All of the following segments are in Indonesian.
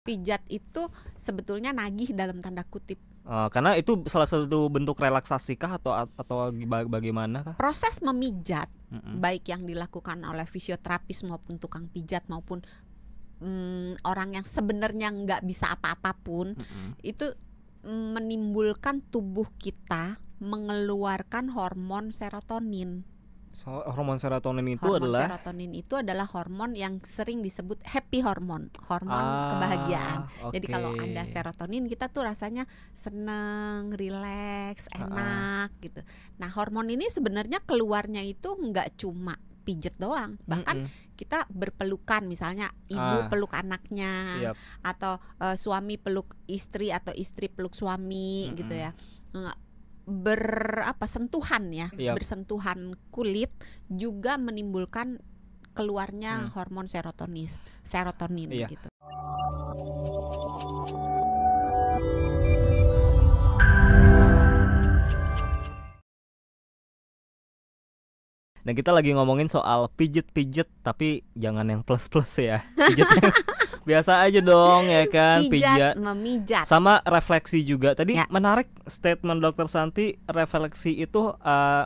Pijat itu sebetulnya nagih dalam tanda kutip. Karena itu salah satu bentuk relaksasi kah atau bagaimana kah? Proses memijat baik yang dilakukan oleh fisioterapis maupun tukang pijat maupun orang yang sebenarnya nggak bisa apa-apapun itu menimbulkan tubuh kita mengeluarkan hormon serotonin. Hormon serotonin itu Serotonin itu adalah hormon yang sering disebut happy hormon kebahagiaan. Jadi kalau ada serotonin kita tuh rasanya seneng, rileks, enak gitu. Nah hormon ini sebenarnya keluarnya itu nggak cuma pijet doang, bahkan kita berpelukan, misalnya ibu peluk anaknya, atau suami peluk istri atau istri peluk suami gitu ya. Sentuhan ya, bersentuhan kulit juga menimbulkan keluarnya hormon serotonin gitu. Dan kita lagi ngomongin soal pijet-pijet, tapi jangan yang plus-plus ya. Pijet yang biasa aja dong ya kan. Pijat, memijat. Sama refleksi juga. Tadi menarik statement Dokter Santi, refleksi itu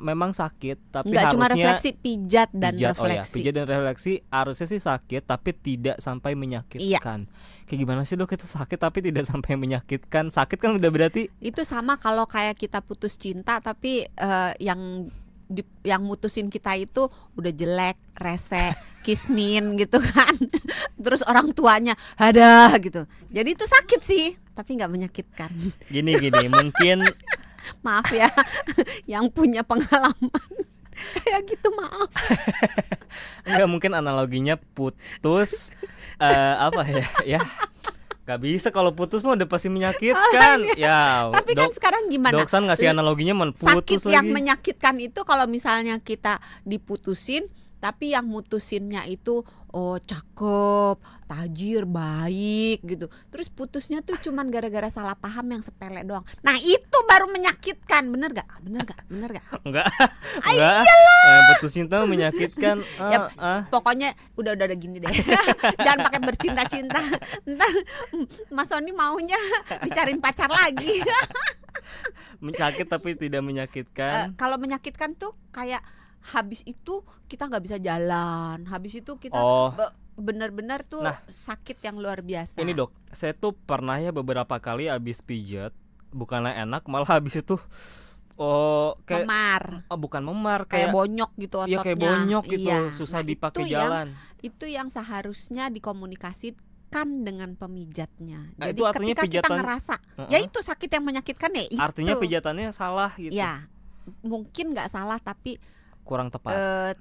memang sakit, tapi nggak harusnya cuma refleksi, pijat dan refleksi. Pijat dan refleksi harusnya sih sakit tapi tidak sampai menyakitkan. Kayak gimana sih Dok, itu sakit tapi tidak sampai menyakitkan? Sakit kan udah berarti. Itu sama kalau kayak kita putus cinta tapi yang mutusin kita itu udah jelek, rese, kismin gitu kan. Terus orang tuanya ada gitu. Jadi itu sakit sih, tapi nggak menyakitkan. Gini mungkin maaf ya yang punya pengalaman kayak gitu, maaf. Enggak, mungkin analoginya putus apa ya. Gak bisa, kalau putus mah udah pasti menyakitkan. Tapi kan sekarang gimana? Doksan ngasih analoginya putus sakit lagi. Yang menyakitkan itu kalau misalnya kita diputusin, tapi yang mutusinnya itu cakep, tajir, baik gitu. Terus putusnya tuh cuman gara-gara salah paham yang sepele doang. Nah itu baru menyakitkan, bener gak? Enggak. Putus cinta menyakitkan. Pokoknya udah gini deh. Jangan pakai bercinta-cinta. Ntar Mas Sony maunya dicariin pacar lagi. Sakit tapi tidak menyakitkan. Kalau menyakitkan tuh kayak habis itu kita nggak bisa jalan, habis itu kita benar-benar tuh sakit yang luar biasa. Ini Dok, saya tuh pernah ya beberapa kali habis pijat, bukanlah enak, malah habis itu kayak memar. Bukan memar, kayak bonyok gitu ototnya. Iya, kayak bonyok gitu, susah dipakai jalan. Itu yang seharusnya dikomunikasikan dengan pemijatnya. Jadi itu artinya ketika kita ngerasa ya itu sakit yang menyakitkan ya itu. Artinya pijatannya salah gitu. Ya, mungkin nggak salah tapi kurang tepat.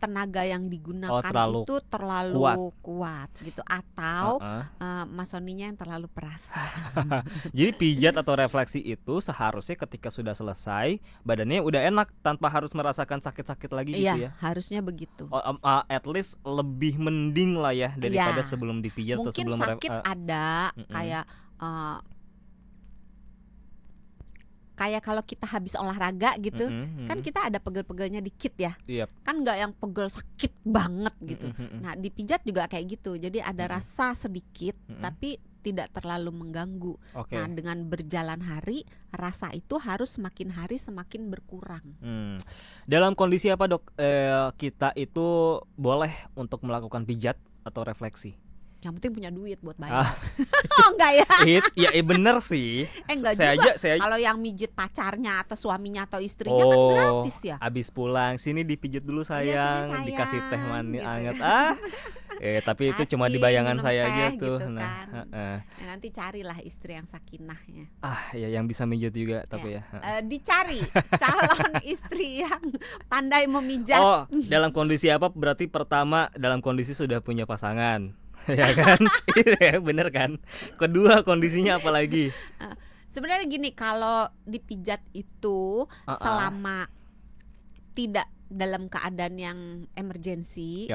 Tenaga yang digunakan itu terlalu kuat gitu, atau Mas Soninya yang terlalu perasa. Jadi pijat atau refleksi itu seharusnya ketika sudah selesai badannya udah enak tanpa harus merasakan sakit-sakit lagi gitu ya. Harusnya begitu. At least lebih mending lah ya daripada sebelum dipijat atau sebelum sakit ada kayak kalau kita habis olahraga gitu, kan kita ada pegel-pegelnya dikit ya, kan nggak yang pegel sakit banget gitu. Nah dipijat juga kayak gitu, jadi ada rasa sedikit tapi tidak terlalu mengganggu. Nah dengan berjalan hari rasa itu harus semakin hari semakin berkurang. Dalam kondisi apa Dok kita itu boleh untuk melakukan pijat atau refleksi? Yang penting punya duit buat bayar. Enggak ya? Ya bener sih. Enggak juga. Kalau yang mijit pacarnya atau suaminya atau istrinya kan gratis ya. Abis pulang sini dipijit dulu sayang, dikasih teh manis gitu. Anget. Tapi itu cuma di bayangan saya aja tuh. Gitu kan. Nanti carilah istri yang sakinahnya. Ya yang bisa mijit juga tapi ya. Dicari calon istri yang pandai memijat. Dalam kondisi apa? Berarti pertama dalam kondisi sudah punya pasangan. Ya kan, bener kan. Kedua kondisinya apa lagi? Sebenarnya gini, kalau dipijat itu selama tidak dalam keadaan yang emergensi,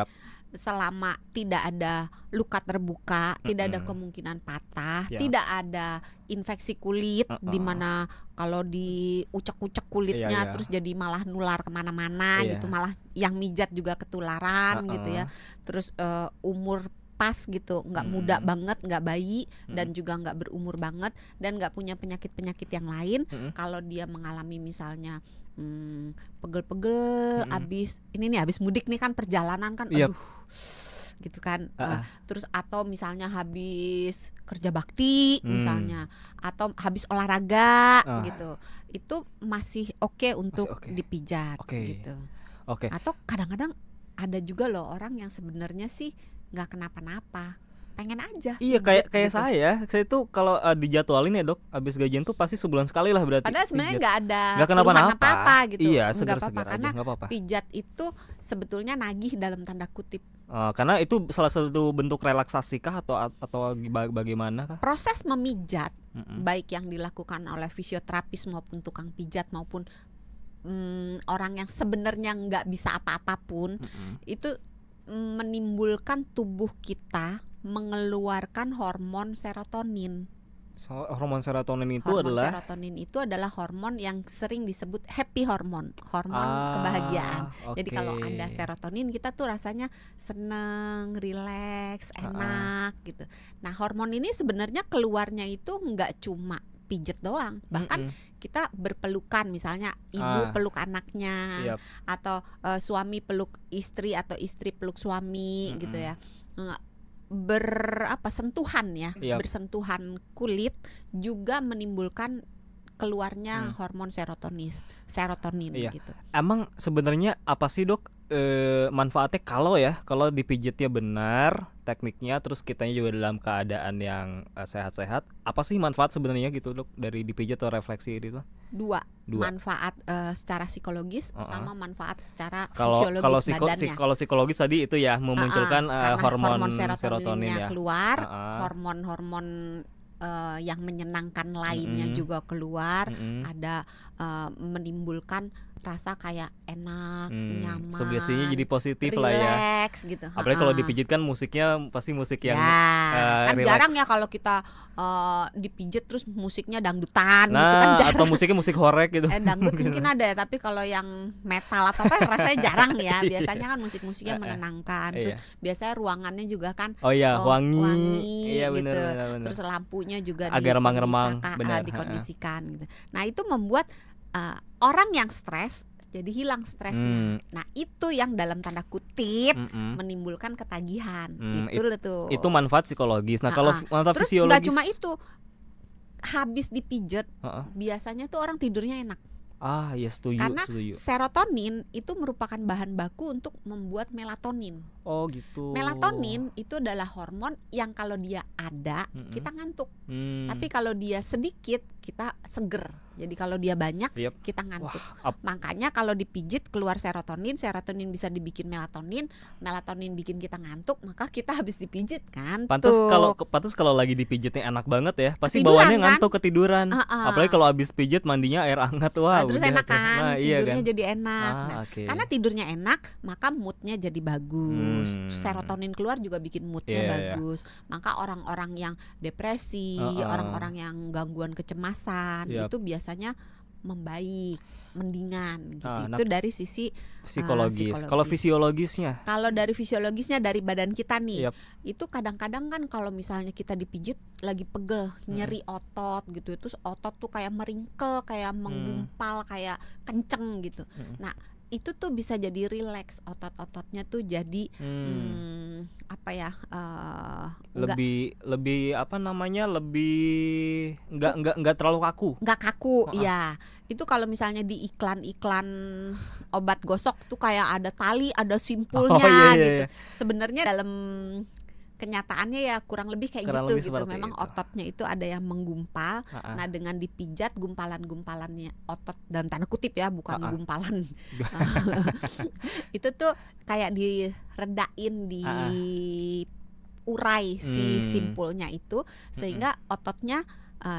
selama tidak ada luka terbuka, tidak ada kemungkinan patah, tidak ada infeksi kulit di mana kalau diucek-ucek kulitnya terus jadi malah nular kemana-mana gitu, malah yang mijat juga ketularan gitu ya. Terus umur pas gitu, nggak muda banget, nggak bayi, dan juga nggak berumur banget, dan nggak punya penyakit-penyakit yang lain. Kalau dia mengalami misalnya pegel-pegel abis mudik nih kan, perjalanan kan, aduh gitu kan, terus atau misalnya habis kerja bakti misalnya, atau habis olahraga gitu, itu masih oke untuk dipijat gitu. Atau kadang-kadang ada juga loh orang yang sebenarnya sih nggak kenapa-napa, pengen aja. Iya, kayak gitu. saya tuh kalau dijadwalin ya dok, abis gajian tuh pasti sebulan sekali lah berarti. Padahal sebenarnya nggak ada keluhan apa-apa gitu. Iya, nggak segar-segar apa-apa, karena aja, nggak apa-apa. pijat itu sebetulnya nagih dalam tanda kutip. Karena itu salah satu bentuk relaksasi kah atau bagaimana kah? Proses memijat baik yang dilakukan oleh fisioterapis maupun tukang pijat maupun orang yang sebenarnya nggak bisa apa-apapun, itu menimbulkan tubuh kita mengeluarkan hormon serotonin. Hormon serotonin itu adalah hormon yang sering disebut happy hormon kebahagiaan. Jadi kalau ada serotonin, kita tuh rasanya seneng, rileks, enak gitu. Nah, hormon ini sebenarnya keluarnya itu nggak cuma pijet doang, bahkan kita berpelukan, misalnya ibu peluk anaknya, atau suami peluk istri atau istri peluk suami gitu ya. Bersentuhan ya, bersentuhan kulit juga menimbulkan keluarnya hormon serotonin gitu. Emang sebenarnya apa sih dok manfaatnya kalau dipijitnya benar tekniknya, terus kitanya juga dalam keadaan yang sehat-sehat, apa sih manfaat sebenarnya gitu dok dari dipijit atau refleksi itu? Dua. Manfaat secara psikologis sama manfaat secara fisiologis badannya. Kalau psikologis tadi itu ya memunculkan hormon serotoninnya keluar, hormon-hormon yang menyenangkan lainnya juga keluar, ada menimbulkan rasa kayak enak, nyaman, sugestinya jadi positif lah ya, relax gitu. Apalagi kalau dipijit kan musiknya pasti musik yang kan relax. Jarang ya kalau kita dipijit terus musiknya dangdutan gitu kan, jarang. Atau musiknya musik horek gitu. Dangdut mungkin ada ya, tapi kalau yang metal atau apa rasanya jarang ya. Biasanya kan musik-musiknya menenangkan. Terus biasanya ruangannya juga kan wangi iya, gitu. Bener. Terus lampunya juga agak remang-remang, dikondisikan gitu. Nah, itu membuat orang yang stres jadi hilang stresnya. Nah, itu yang dalam tanda kutip menimbulkan ketagihan. Itu manfaat psikologis. Nah, kalau manfaat terus fisiologis, nggak cuma itu, habis dipijet biasanya tuh orang tidurnya enak. Iya, setuju. Karena serotonin itu merupakan bahan baku untuk membuat melatonin. Oh gitu. Melatonin itu adalah hormon yang kalau dia ada kita ngantuk. Tapi kalau dia sedikit kita seger. Jadi kalau dia banyak kita ngantuk. Makanya kalau dipijit keluar serotonin bisa dibikin melatonin bikin kita ngantuk, maka kita habis dipijit kan. Pantas kalau lagi dipijitnya enak banget ya. Pasti bawaannya ngantuk, ketiduran. Apalagi kalau habis pijit mandinya air hangat, terus enak kan, tidurnya jadi enak. Karena tidurnya enak, maka moodnya jadi bagus. Serotonin keluar juga bikin moodnya bagus. Maka orang-orang yang depresi, orang-orang yang gangguan kecemasan itu biasanya membaik, mendingan gitu. Itu dari sisi psikologis. Kalau fisiologisnya? Kalau dari fisiologisnya, dari badan kita nih, itu kadang-kadang kan kalau misalnya kita dipijit lagi pegel, nyeri otot gitu, terus otot tuh kayak meringkel, kayak menggumpal, kayak kenceng gitu. Nah, itu tuh bisa jadi rileks, otot-ototnya tuh jadi lebih apa namanya, lebih nggak terlalu kaku. Nggak kaku, ya. Itu kalau misalnya di iklan-iklan obat gosok tuh kayak ada tali, ada simpulnya gitu. Sebenarnya dalam kenyataannya ya kurang lebih kayak gitu. Memang itu. Ototnya itu ada yang menggumpal. Nah, dengan dipijat gumpalan-gumpalannya otot, dan tanda kutip ya, bukan gumpalan. Itu tuh kayak diredain, diurai si simpulnya itu, sehingga ototnya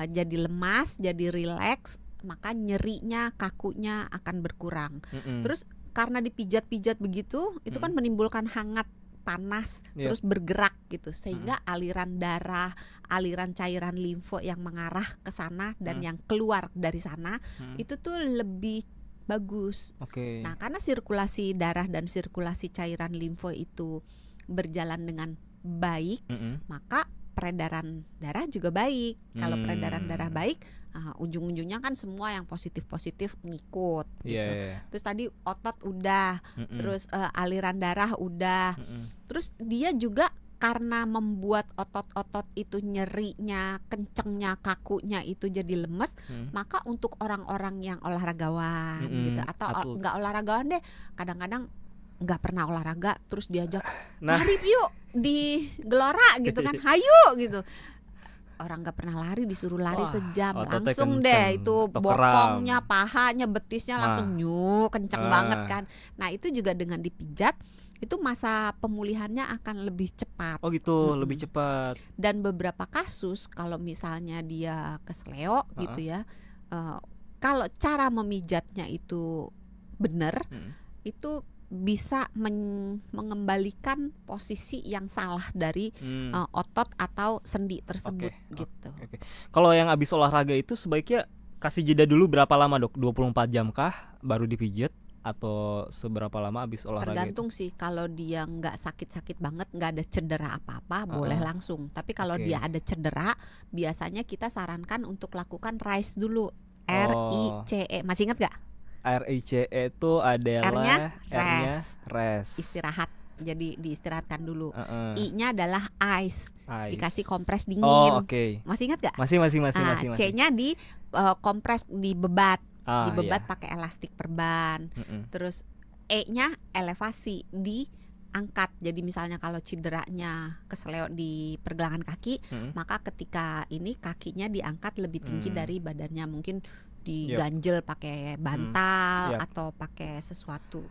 jadi lemas, jadi rileks, maka nyerinya, kakunya akan berkurang. Terus karena dipijat-pijat begitu, itu kan menimbulkan hangat, panas, terus bergerak gitu, sehingga aliran darah, aliran cairan limfo yang mengarah ke sana dan yang keluar dari sana itu tuh lebih bagus. Nah, karena sirkulasi darah dan sirkulasi cairan limfo itu berjalan dengan baik, maka peredaran darah juga baik. Kalau peredaran darah baik, ujung-ujungnya kan semua yang positif-positif ngikut gitu. Terus tadi otot udah, terus aliran darah udah. Terus dia juga karena membuat otot-otot itu nyerinya, kencengnya, kakunya itu jadi lemes, maka untuk orang-orang yang olahragawan gitu atau nggak olahragawan deh, kadang-kadang nggak pernah olahraga terus diajak lari yuk di Gelora gitu kan, hayu gitu. Orang nggak pernah lari disuruh lari sejam, langsung deh itu bokongnya, pahanya, betisnya langsung kenceng banget kan. Nah itu juga dengan dipijat itu masa pemulihannya akan lebih cepat. Oh gitu, lebih cepat. Dan beberapa kasus kalau misalnya dia kesleo gitu ya, kalau cara memijatnya itu benar, itu bisa mengembalikan posisi yang salah dari otot atau sendi tersebut gitu. Kalau yang habis olahraga itu sebaiknya kasih jeda dulu berapa lama dok? 24 jam kah baru dipijat? Atau seberapa lama habis olahraga? Tergantung sih, kalau dia nggak sakit-sakit banget, nggak ada cedera apa-apa, boleh langsung. Tapi kalau dia ada cedera, biasanya kita sarankan untuk lakukan RICE dulu. RICE, masih ingat nggak? RICE itu adalah R-nya rest. Istirahat. Jadi diistirahatkan dulu. I-nya adalah ice. Dikasih kompres dingin. Oh, masih ingat gak? Masih. C-nya di kompres, dibebat. Dibebat pakai elastik perban. Terus E-nya elevasi, diangkat. Jadi misalnya kalau cederanya kesleo di pergelangan kaki, maka ketika ini kakinya diangkat lebih tinggi dari badannya, mungkin diganjel pakai bantal atau pakai sesuatu.